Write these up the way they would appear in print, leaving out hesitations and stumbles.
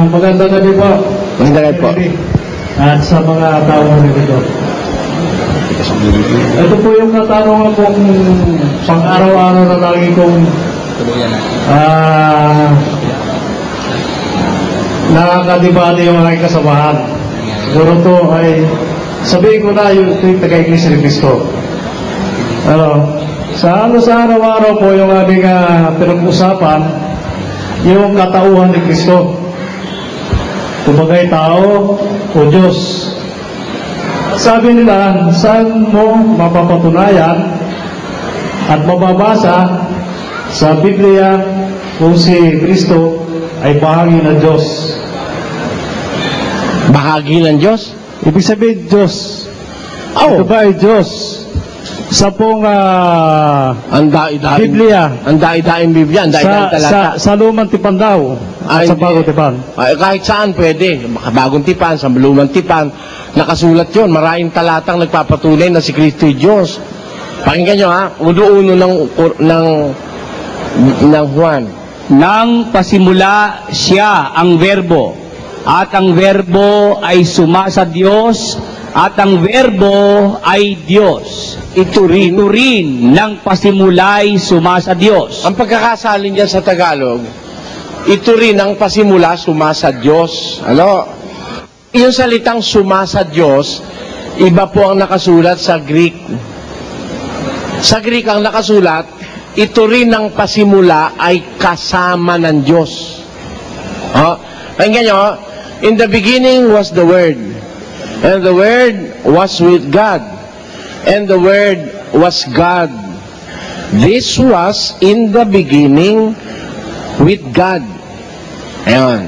Magandang gabi po. Magandang gabi po. At sa mga taong dito. Ito po yung katanungan kong pang-araw-araw na lagi kong nakakadibate yung mga kasamahan. Siguro to ay sabihin ko na yung taga-Iglesia ni Cristo. Sa araw-araw po yung aming pinag-usapan, yung katauhan ni Cristo. Kumagay tao o Diyos. Sabi nila, saan mo mapapatunayan at mababasa sa Biblia kung si Cristo ay bahagi ng Diyos? Bahagi ng Diyos? Ibig sabihin Diyos. Oh. Ito ba ay Diyos? Sa pong Ang daing Biblia. Ang daing Biblia, ang daing talata. Sa Lumang Tipan daw. At sa Bagong Tipan. Kahit saan pwede. Bagong Tipan, sa Lumang Tipan, nakasulat yun. Maraming talatang nagpapatunay na si Kristo ay Diyos. Pakinggan nyo ha, uno-uno ng Juan. Nang pasimula siya ang verbo, at ang verbo ay suma sa Diyos, at ang verbo ay Diyos. Ito rin nang pasimulay suma sa Diyos. Ang pagkakasalin niya sa Tagalog, ito rin ang pasimula suma sa Diyos. Ano? Yung salitang suma sa Diyos, iba po ang nakasulat sa Greek. Sa Greek ang nakasulat, ito rin ang pasimula ay kasama ng Diyos. Pakinggan nyo, in the beginning was the Word, and the Word was with God, and the Word was God. This was in the beginning with God. Ayan.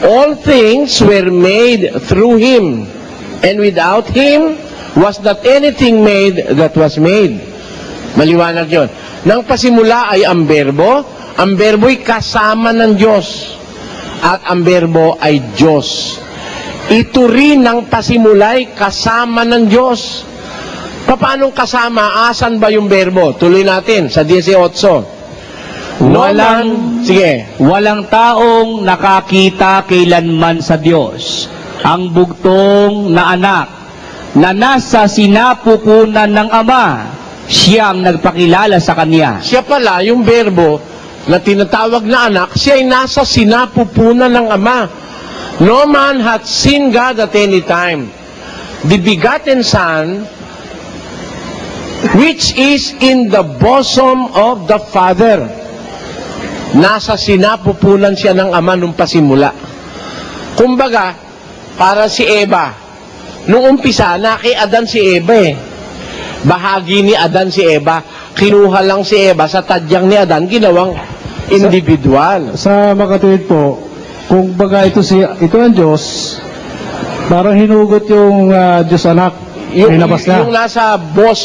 All things were made through Him, and without Him was not anything made that was made. Maliwanag yun. Nang pasimula ay ang verbo'y kasama ng Diyos, at ang verbo ay Diyos. Ito rin ang pasimulay kasama ng Diyos. Paano kasama? Asan ba yung verbo? Tuloy natin sa 18. Walang taong nakakita kailanman sa Diyos ang bugtong na anak na nasa sinapupunan ng Ama, siyang nagpakilala sa Kanya. Siya pala, yung verbo na tinatawag na anak, siya ay nasa sinapupunan ng Ama. No man hath seen God at any time. The begotten Son, which is in the bosom of the Father. Nasa sinapupunan siya ng Ama nung pasimula. Kumbaga, para si Eva, nung umpisa, na kay Adan si Eva eh. Bahagi ni Adan si Eva, kinuha lang si Eva sa tadyang ni Adan, ginawang individual. Sa makatuwid po, kung baga ito ang Diyos, parang hinugot yung Diyos anak, inilabas na. Yung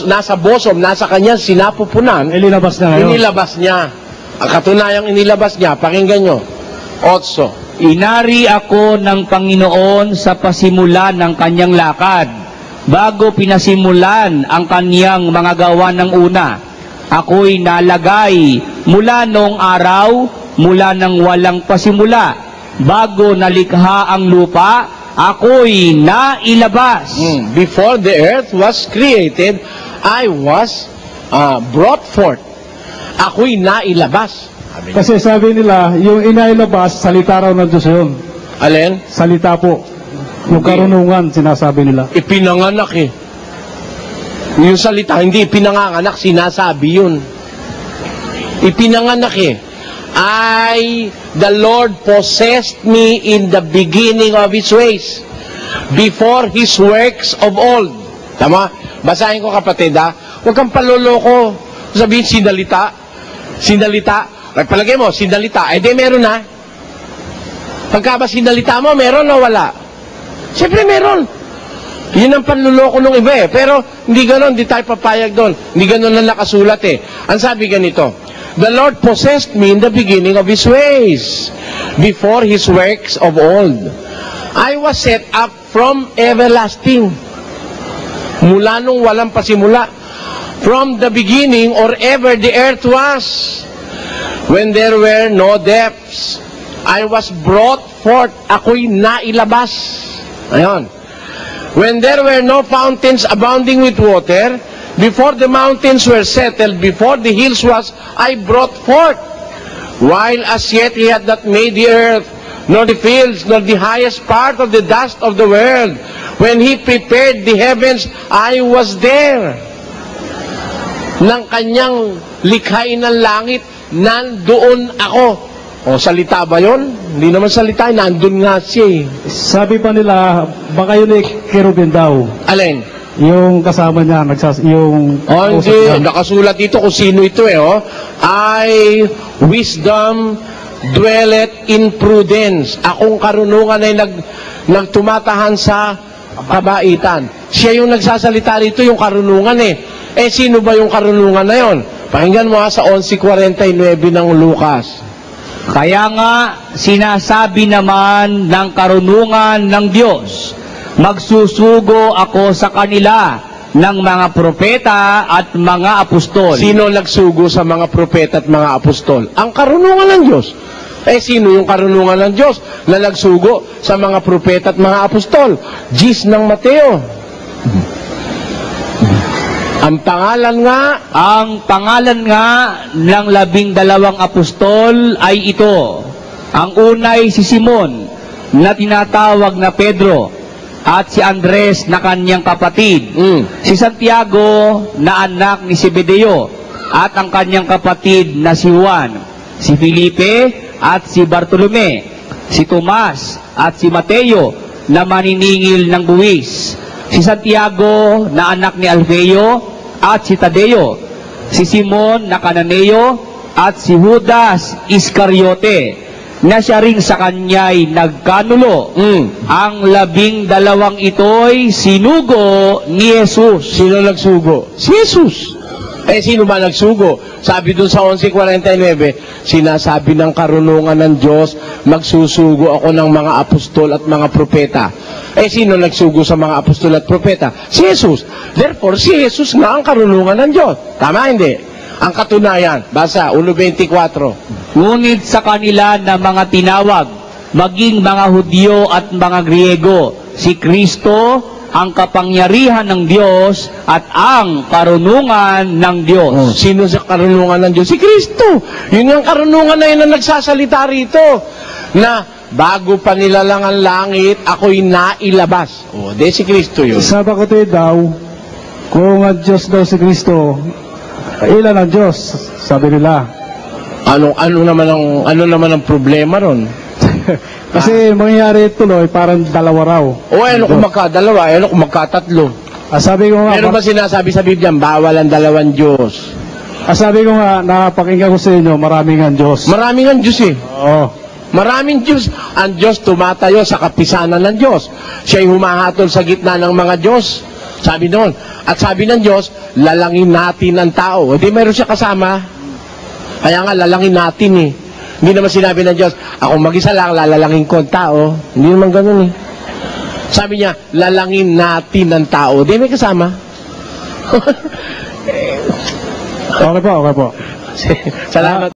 nasa bosom, nasa kanya sinapupunan, Inilabas na ngayon. inilabas niya. Ang katunayang inilabas niya, pakinggan nyo. 8. Inari ako ng Panginoon sa pasimula ng kanyang lakad, bago pinasimulan ang kanyang mga gawa ng una. Ako'y nalagay mula noong araw, mula nang walang pasimula. Bago nalikha ang lupa, ako'y nailabas. Before the earth was created, I was brought forth. Ako'y nailabas. Kasi sabi nila, yung inailabas, salita raw ng Diyos yun. Alin? Salita po. Yung karunungan, sinasabi nila. Ipinanganak eh. Yung salita, hindi ipinanganak, sinasabi yun. Ipinanganak eh. The Lord possessed me in the beginning of His ways, before His works of old. Tama? Basahin ko kapatid ha. Huwag kang paloloko. Sabihin, sinalita. Nagpalagay mo, sinalita. Eh di meron na. Pagka ba sinalita mo, meron o wala? Siyempre meron. Yun ang panluloko ng iba eh. Pero hindi ganon, hindi tayo papayag doon. Hindi ganon na nakasulat eh. Ang sabi ganito, the Lord possessed me in the beginning of His ways, before His works of old. I was set up from everlasting. Mula nung walang pasimula. From the beginning, or ever the earth was, when there were no depths. I was brought forth. Ako'y nailabas. Ayon. When there were no fountains abounding with water, before the mountains were settled, before the hills was, I brought forth. While as yet he had not made the earth, nor the fields, nor the highest part of the dust of the world. When he prepared the heavens, I was there. Nang kanyang likhain ng langit, nandoon ako. O, salita ba yun? Hindi naman salita, nandun nga siya eh. Sabi pa nila, baka yun ay kerubin daw. Alin? Yung kasama niya, yung... Oh, hindi. Nakasulat dito kung sino ito eh, oh. I, wisdom, dwelleth in prudence. Akong karunungan ay nagtumatahan sa kabaitan. Siya yung nagsasalita rito, yung karunungan eh. Eh, sino ba yung karunungan na yon? Pakinggan mo sa 11:49 ng Lucas. Kaya nga, sinasabi naman ng karunungan ng Diyos, magsusugo ako sa kanila ng mga propeta at mga apostol. Sino nagsugo sa mga propeta at mga apostol? Ang karunungan ng Diyos. Eh, sino yung karunungan ng Diyos na nagsugo sa mga propeta at mga apostol? Gis ng Mateo. Ang pangalan nga ng 12 apostol ay ito. Ang unay si Simon na tinatawag na Pedro at si Andres na kanyang kapatid. Si Santiago na anak ni Zebedeo at ang kanyang kapatid na si Juan. Si Felipe at si Bartolome. Si Tomas at si Mateo na maniningil ng buwis. Si Santiago na anak ni Alfeo at si Tadeo, si Simon na Cananeo at si Judas Iscariote na siya rin sa kanya'y nagkanulo. Ang 12 ito'y sinugo ni Jesus. Sino nagsugo? Si Jesus. Eh, sino ba nagsugo? Sabi dun sa 11:49, sinasabi ng karunungan ng Diyos, magsusugo ako ng mga apostol at mga propeta. Eh, sino nagsugo sa mga apostol at propeta? Si Jesus. Therefore, si Jesus nga ang karunungan ng Diyos. Tama, hindi? Ang katunayan, basa, 1:24. Ngunit sa kanila na mga tinawag, maging mga Hudyo at mga Griego, si Kristo ang kapangyarihan ng Diyos at ang karunungan ng Diyos. Sino sa karunungan ng Diyos? Si Kristo. Yun yung karunungan na yun ang nagsasalita rito. Na bago pa nilalang ang langit, ako'y nailabas. O, de si Kristo yun. Sa bakutid daw, kung ang Diyos daw si Kristo, ilan ang Diyos? Sabi nila. Ano naman ang problema ron? Kasi mangyayari tuloy, parang dalawa raw. O ano kung magkadalawa, ano kung magkatatlo? Sabi ko nga, Meron ba sinasabi sa Biblia, bawal ang dalawang Diyos? sabi ko nga, napakinggan ko sa inyo, maraming ang Diyos. Maraming ang Diyos eh. Oo. Maraming Diyos. Ang Diyos tumatayo sa kapisanan ng Diyos. Siya'y humahatol sa gitna ng mga Diyos. Sabi noon. At sabi ng Diyos, lalangin natin ang tao. Hindi meron siya kasama. Kaya nga, lalangin natin eh. Hindi naman sinabi ng Diyos, ako mag-isa lang, lalalangin ko ang tao. Hindi naman ganun eh. Sabi niya, lalangin natin ang tao. Hindi may kasama. Okay po. Salamat.